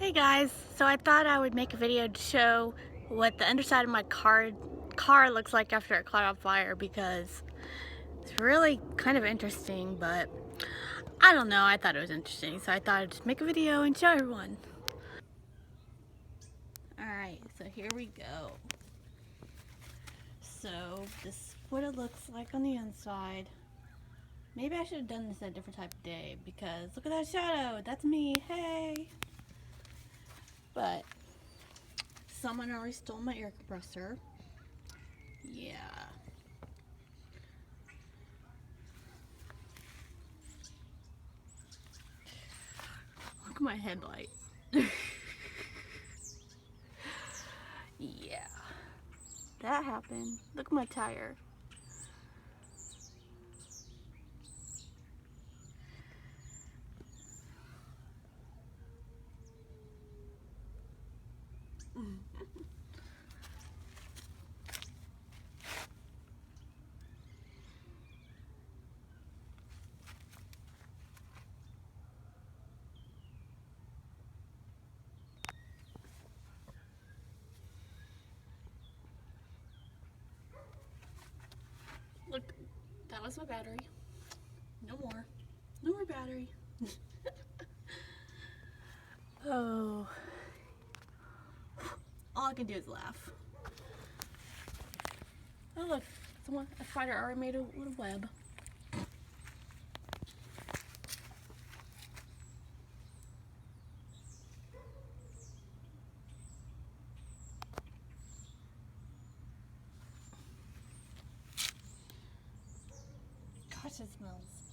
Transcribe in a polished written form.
Hey guys, so I thought I would make a video to show what the underside of my car looks like after it caught on fire, because it's really kind of interesting, but I don't know, I thought it was interesting, so I thought I'd just make a video and show everyone. Alright, so here we go. So this is what it looks like on the inside. Maybe I should have done this at a different type of day, because look at that shadow, that's me, hey! But someone already stole my air compressor. Yeah. Look at my headlight. Yeah. That happened. Look at my tire. Look, that was my battery. No more. No more battery. Oh. All I can do is laugh. Oh look, a spider already made a little web. Gosh, it smells